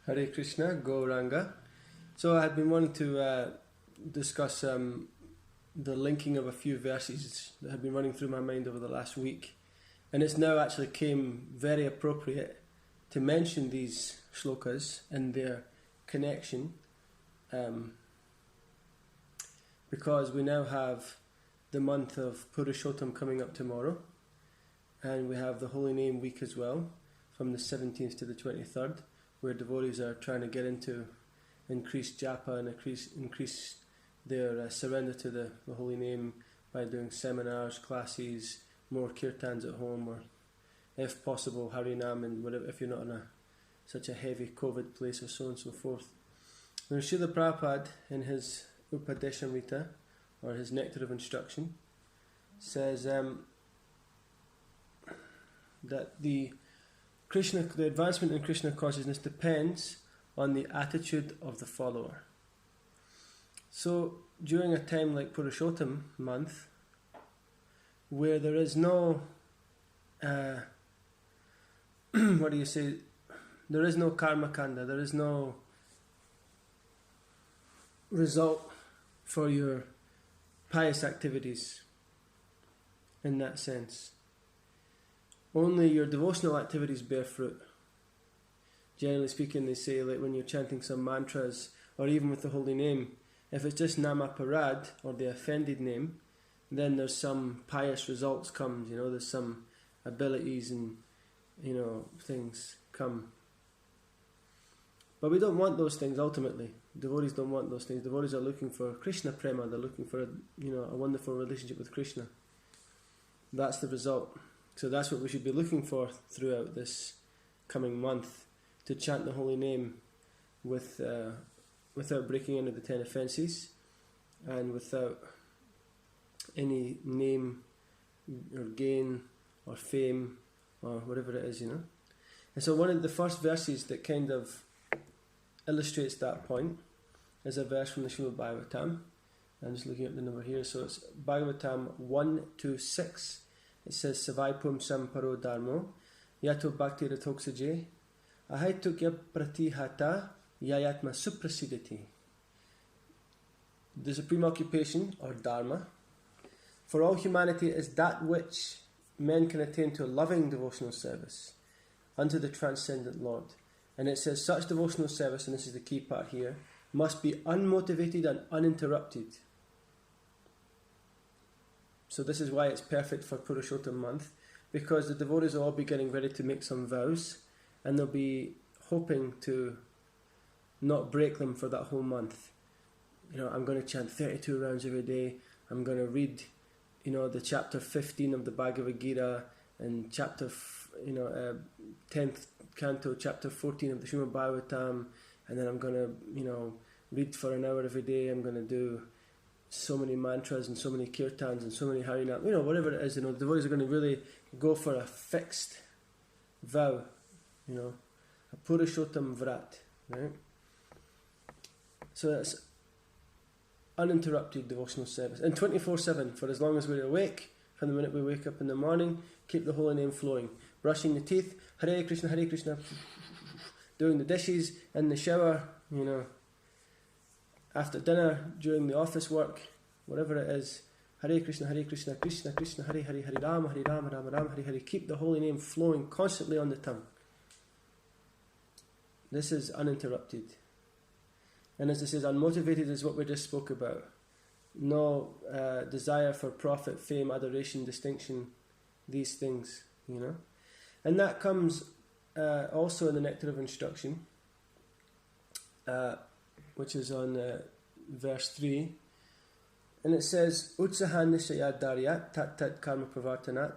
Hare Krishna, Gauranga. So I had been wanting to discuss the linking of a few verses that had been running through my mind over the last week. And it's now actually came very appropriate to mention these shlokas and their connection, because we now have the month of Purushottam coming up tomorrow, and we have the Holy Name Week as well, from the 17th to the 23rd, where devotees are trying to get into increased japa and increase their surrender to the Holy Name by doing seminars, classes, more kirtans at home, or if possible Harinam, and whatever, if you're not in such a heavy COVID place, or so on and so forth. Now Srila Prabhupada, in his Upadeshamrita, or his Nectar of Instruction, says that the advancement in Krishna consciousness depends on the attitude of the follower. So during a time like Purushottam month, where there is no what do you say, there is no karma kanda, there is no result for your pious activities in that sense. Only your devotional activities bear fruit. Generally speaking, they say, like when you're chanting some mantras, or even with the holy name, if it's just namaparad, or the offended name, then there's some pious results come, there's some abilities and, things come. But we don't want those things ultimately. Devotees don't want those things. Devotees are looking for Krishna prema, they're looking for a wonderful relationship with Krishna. That's the result. So that's what we should be looking for throughout this coming month, to chant the holy name without breaking any of the 10 offences, and without any name or gain or fame or whatever it is, And so one of the first verses that kind of illustrates that point is a verse from the Srimad Bhagavatam. I'm just looking at the number here. So it's Bhagavatam 126. It says, Savai Pum Samparo Dharmo, Yato Bhakti Ratoksaje, Ahaitukya Pratihata Yayatma Suprasidati. The supreme occupation, or dharma, for all humanity is that which men can attain to a loving devotional service unto the transcendent Lord. And it says, such devotional service, and this is the key part here, must be unmotivated and uninterrupted. So this is why it's perfect for Purushottam month, because the devotees will all be getting ready to make some vows, and they'll be hoping to not break them for that whole month. I'm going to chant 32 rounds every day. I'm going to read, the chapter 15 of the Bhagavad Gita, and chapter, 10th canto, chapter 14 of the Srimad Bhagavatam, and then I'm going to, read for an hour every day. I'm going to do so many mantras and so many kirtans and so many harinam, whatever it is, the devotees are going to really go for a fixed vow, a Purushottam Vrat, right? So that's uninterrupted devotional service, and 24/7, for as long as we're awake, from the minute we wake up in the morning, keep the holy name flowing, brushing the teeth, Hare Krishna, doing the dishes, in the shower, after dinner, during the office work, whatever it is, Hare Krishna, Krishna Krishna, Hare Hare, Hare Rama, Rama Rama, Hare Hare. Keep the holy name flowing constantly on the tongue. This is uninterrupted. And as this is unmotivated, is what we just spoke about. No desire for profit, fame, adoration, distinction, these things, And that comes also in the Nectar of Instruction, which is on verse 3, and it says, Utsahan nishayat daryat tat tat karma pravartanat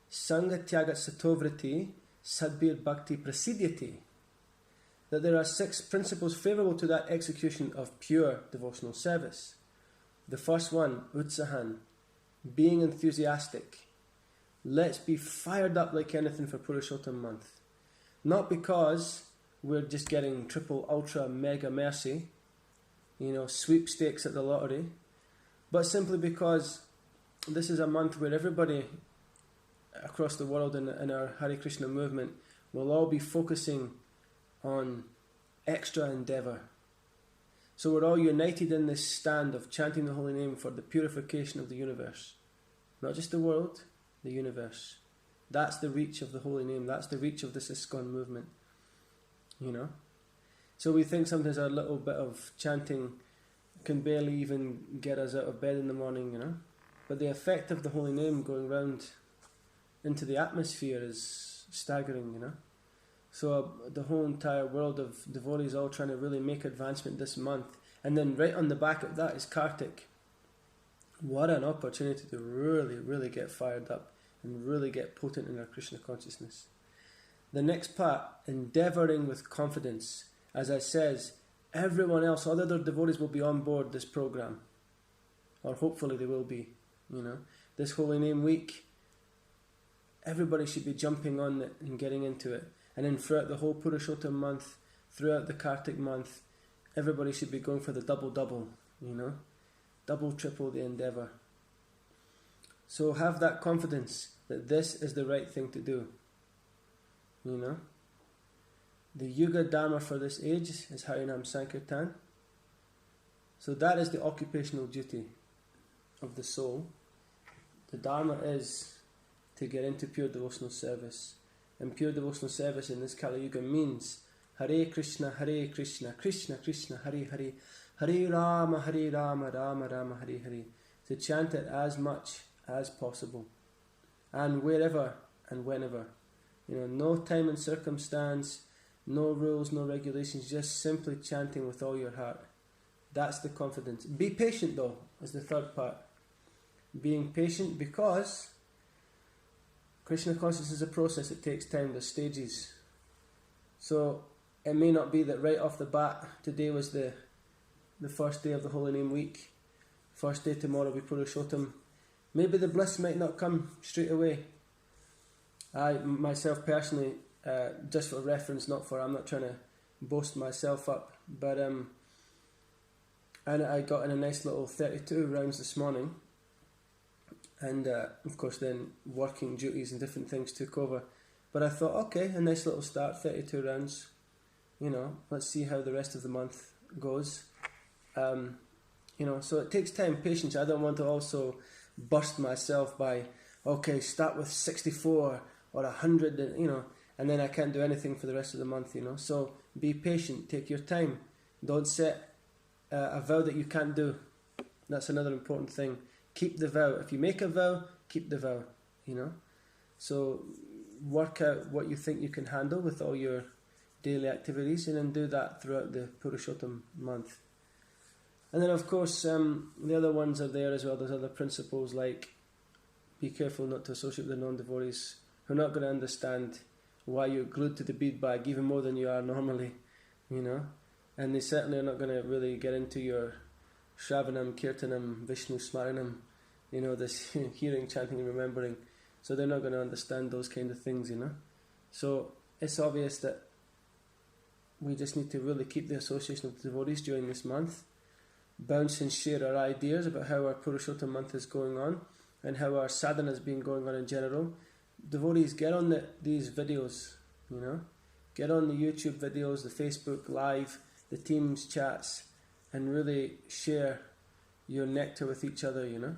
sangha tyagat satovrati sadbir bhakti prasidyati. That there are 6 principles favourable to that execution of pure devotional service. The first one, Utsahan, being enthusiastic. Let's be fired up like anything for Purushottam month. Not because we're just getting triple, ultra, mega mercy, sweepstakes at the lottery, but simply because this is a month where everybody across the world in our Hare Krishna movement will all be focusing on extra endeavour. So we're all united in this stand of chanting the holy name for the purification of the universe. Not just the world, the universe. That's the reach of the holy name. That's the reach of this ISKCON movement. You know? So we think sometimes a little bit of chanting can barely even get us out of bed in the morning, you know? But the effect of the holy name going round into the atmosphere is staggering, you know? So the whole entire world of devotees all trying to really make advancement this month. And then right on the back of that is Kartik. What an opportunity to really, really get fired up and really get potent in our Krishna consciousness. The next part, endeavouring with confidence. As I says, everyone else, all other devotees will be on board this program. Or hopefully they will be, you know. This Holy Name Week, everybody should be jumping on it and getting into it. And then throughout the whole Purushottam month, throughout the Kartik month, everybody should be going for the double, you know. Double, triple the endeavour. So have that confidence that this is the right thing to do. You know. The Yuga Dharma for this age is Harinam Sankirtan. So that is the occupational duty of the soul. The Dharma is to get into pure devotional service. And pure devotional service in this Kali Yuga means Hare Krishna, Krishna Krishna, Hare Hare, Hare Rama, Rama Rama, Hare Hare. To chant it as much as possible. And wherever and whenever. You know, no time and circumstance, no rules, no regulations, just simply chanting with all your heart. That's the confidence. Be patient though, is the third part. Being patient because Krishna consciousness is a process, it takes time, there's stages. So it may not be that right off the bat, today was the first day of the Holy Name Week, first day tomorrow will be Purushottam. Maybe the bliss might not come straight away. I, myself personally, just for reference, I'm not trying to boast myself up, but and I got in a nice little 32 rounds this morning. And of course then working duties and different things took over. But I thought, okay, a nice little start, 32 rounds. You know, let's see how the rest of the month goes. You know, so it takes time, patience. I don't want to also burst myself by, okay, start with 64 or 100, you know, and then I can't do anything for the rest of the month, you know. So be patient, take your time. Don't set a vow that you can't do. That's another important thing. Keep the vow. If you make a vow, keep the vow, you know. So work out what you think you can handle with all your daily activities and then do that throughout the Purushottam month. And then of course the other ones are there as well. There's other principles like be careful not to associate with the non-devotees who are not going to understand why you're glued to the bead bag even more than you are normally, you know. And they certainly are not going to really get into your Shravanam, Kirtanam, Vishnu Smaranam, you know, this hearing, chanting and remembering. So they're not going to understand those kind of things, you know. So it's obvious that we just need to really keep the association of the devotees during this month, bounce and share our ideas about how our Purushottam month is going on and how our sadhana has been going on in general. Devotees, get on these videos, you know. Get on the YouTube videos, the Facebook Live, the Teams chats, and really share your nectar with each other, you know.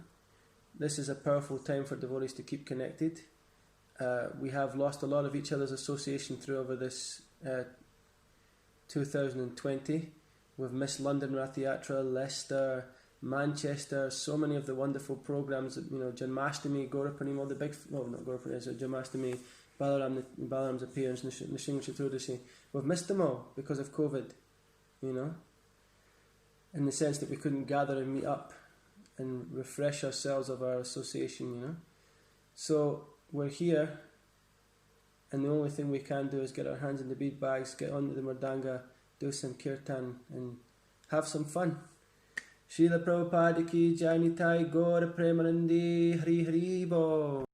This is a powerful time for devotees to keep connected. We have lost a lot of each other's association through over this 2020. We've missed London Rath Yatra, Leicester, Manchester, so many of the wonderful programs, you know, Janmashtami, Gaurapanim, all the big, well not Gaurapanim, so Janmashtami, Balaram's appearance, Nrsimha Chaturdashi. We've missed them all because of COVID, you know. In the sense that we couldn't gather and meet up and refresh ourselves of our association, you know. So we're here, and the only thing we can do is get our hands in the bead bags, get onto the Mridanga, do some kirtan, and have some fun. Srila Prabhupada ki Jai Nitai Gaura Premanandi Hari Hari Bo.